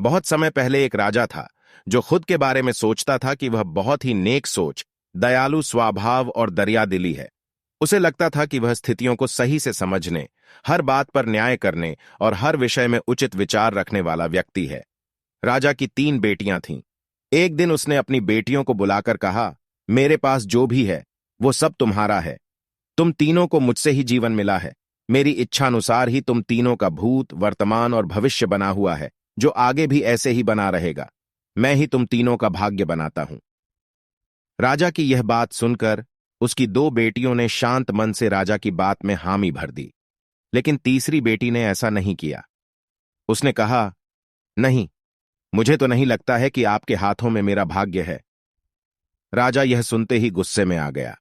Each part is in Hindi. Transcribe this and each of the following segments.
बहुत समय पहले एक राजा था जो खुद के बारे में सोचता था कि वह बहुत ही नेक सोच, दयालु स्वभाव और दरियादिली है। उसे लगता था कि वह स्थितियों को सही से समझने, हर बात पर न्याय करने और हर विषय में उचित विचार रखने वाला व्यक्ति है। राजा की 3 बेटियां थीं। एक दिन उसने अपनी बेटियों को बुलाकर कहा, मेरे पास जो भी है वो सब तुम्हारा है। तुम तीनों को मुझसे ही जीवन मिला है। मेरी इच्छानुसार ही तुम तीनों का भूत, वर्तमान और भविष्य बना हुआ है, जो आगे भी ऐसे ही बना रहेगा। मैं ही तुम तीनों का भाग्य बनाता हूं। राजा की यह बात सुनकर उसकी 2 बेटियों ने शांत मन से राजा की बात में हामी भर दी, लेकिन तीसरी बेटी ने ऐसा नहीं किया। उसने कहा, नहीं, मुझे तो नहीं लगता है कि आपके हाथों में मेरा भाग्य है। राजा यह सुनते ही गुस्से में आ गया।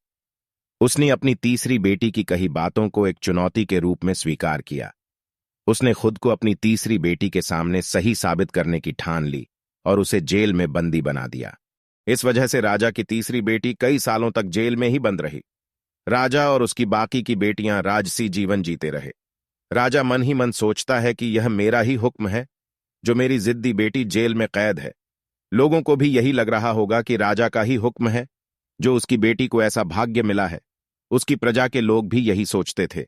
उसने अपनी तीसरी बेटी की कही बातों को एक चुनौती के रूप में स्वीकार किया। उसने खुद को अपनी तीसरी बेटी के सामने सही साबित करने की ठान ली और उसे जेल में बंदी बना दिया। इस वजह से राजा की तीसरी बेटी कई सालों तक जेल में ही बंद रही। राजा और उसकी बाकी की बेटियां राजसी जीवन जीते रहे। राजा मन ही मन सोचता है कि यह मेरा ही हुक्म है, जो मेरी जिद्दी बेटी जेल में कैद है। लोगों को भी यही लग रहा होगा कि राजा का ही हुक्म है, जो उसकी बेटी को ऐसा भाग्य मिला है। उसकी प्रजा के लोग भी यही सोचते थे।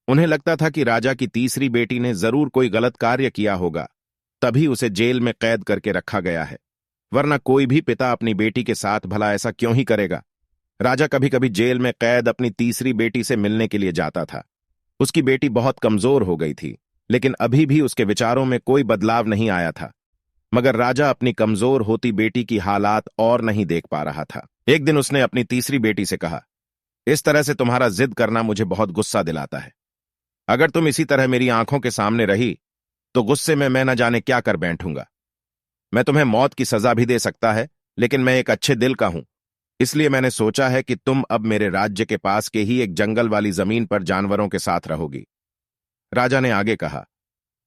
उन्हें लगता था कि राजा की तीसरी बेटी ने जरूर कोई गलत कार्य किया होगा, तभी उसे जेल में कैद करके रखा गया है, वरना कोई भी पिता अपनी बेटी के साथ भला ऐसा क्यों ही करेगा। राजा कभी कभी जेल में कैद अपनी तीसरी बेटी से मिलने के लिए जाता था। उसकी बेटी बहुत कमजोर हो गई थी, लेकिन अभी भी उसके विचारों में कोई बदलाव नहीं आया था। मगर राजा अपनी कमजोर होती बेटी की हालात और नहीं देख पा रहा था। एक दिन उसने अपनी तीसरी बेटी से कहा, इस तरह से तुम्हारा जिद करना मुझे बहुत गुस्सा दिलाता है। अगर तुम इसी तरह मेरी आंखों के सामने रही तो गुस्से में मैं न जाने क्या कर बैठूंगा। मैं तुम्हें मौत की सजा भी दे सकता है, लेकिन मैं एक अच्छे दिल का हूं, इसलिए मैंने सोचा है कि तुम अब मेरे राज्य के पास के ही एक जंगल वाली जमीन पर जानवरों के साथ रहोगी। राजा ने आगे कहा,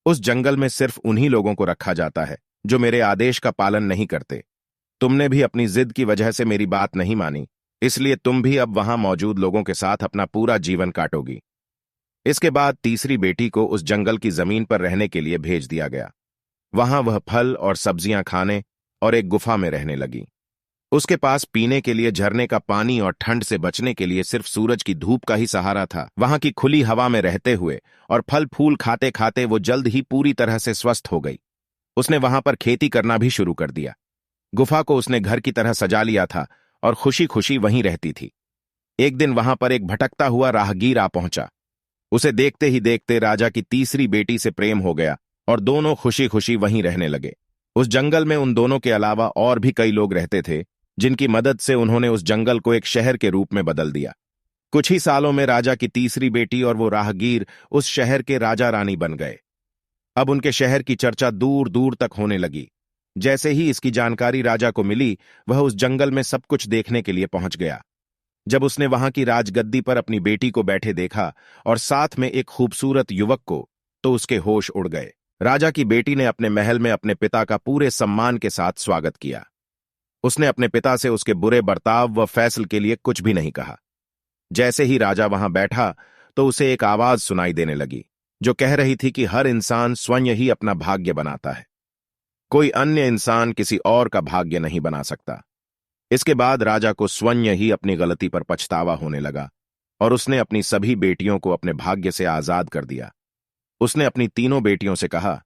उस जंगल में सिर्फ उन्हीं लोगों को रखा जाता है जो मेरे आदेश का पालन नहीं करते। तुमने भी अपनी जिद की वजह से मेरी बात नहीं मानी, इसलिए तुम भी अब वहां मौजूद लोगों के साथ अपना पूरा जीवन काटोगी। इसके बाद तीसरी बेटी को उस जंगल की जमीन पर रहने के लिए भेज दिया गया। वहां वह फल और सब्जियां खाने और एक गुफा में रहने लगी। उसके पास पीने के लिए झरने का पानी और ठंड से बचने के लिए सिर्फ सूरज की धूप का ही सहारा था। वहां की खुली हवा में रहते हुए और फल फूल खाते खाते वो जल्द ही पूरी तरह से स्वस्थ हो गई। उसने वहां पर खेती करना भी शुरू कर दिया। गुफा को उसने घर की तरह सजा लिया था और खुशी खुशी वहीं रहती थी। एक दिन वहां पर एक भटकता हुआ राहगीर आ पहुंचा। उसे देखते ही देखते राजा की तीसरी बेटी से प्रेम हो गया और दोनों खुशी खुशी वहीं रहने लगे। उस जंगल में उन दोनों के अलावा और भी कई लोग रहते थे, जिनकी मदद से उन्होंने उस जंगल को एक शहर के रूप में बदल दिया। कुछ ही सालों में राजा की तीसरी बेटी और वो राहगीर उस शहर के राजा रानी बन गए। अब उनके शहर की चर्चा दूर दूर तक होने लगी। जैसे ही इसकी जानकारी राजा को मिली, वह उस जंगल में सब कुछ देखने के लिए पहुंच गया। जब उसने वहां की राजगद्दी पर अपनी बेटी को बैठे देखा और साथ में एक खूबसूरत युवक को, तो उसके होश उड़ गए। राजा की बेटी ने अपने महल में अपने पिता का पूरे सम्मान के साथ स्वागत किया। उसने अपने पिता से उसके बुरे बर्ताव व फैसल के लिए कुछ भी नहीं कहा। जैसे ही राजा वहां बैठा तो उसे एक आवाज सुनाई देने लगी, जो कह रही थी कि हर इंसान स्वयं ही अपना भाग्य बनाता है। कोई अन्य इंसान किसी और का भाग्य नहीं बना सकता। इसके बाद राजा को स्वयं ही अपनी गलती पर पछतावा होने लगा और उसने अपनी सभी बेटियों को अपने भाग्य से आजाद कर दिया। उसने अपनी तीनों बेटियों से कहा,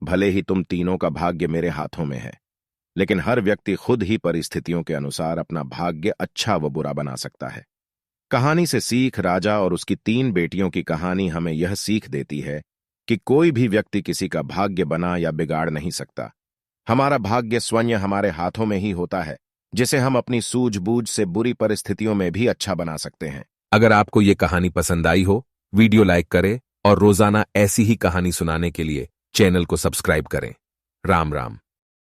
भले ही तुम तीनों का भाग्य मेरे हाथों में है, लेकिन हर व्यक्ति खुद ही परिस्थितियों के अनुसार अपना भाग्य अच्छा व बुरा बना सकता है। कहानी से सीख, राजा और उसकी 3 बेटियों की कहानी हमें यह सीख देती है कि कोई भी व्यक्ति किसी का भाग्य बना या बिगाड़ नहीं सकता। हमारा भाग्य स्वयं हमारे हाथों में ही होता है, जिसे हम अपनी सूझबूझ से बुरी परिस्थितियों में भी अच्छा बना सकते हैं। अगर आपको ये कहानी पसंद आई हो, वीडियो लाइक करें और रोजाना ऐसी ही कहानी सुनाने के लिए चैनल को सब्सक्राइब करें। राम राम।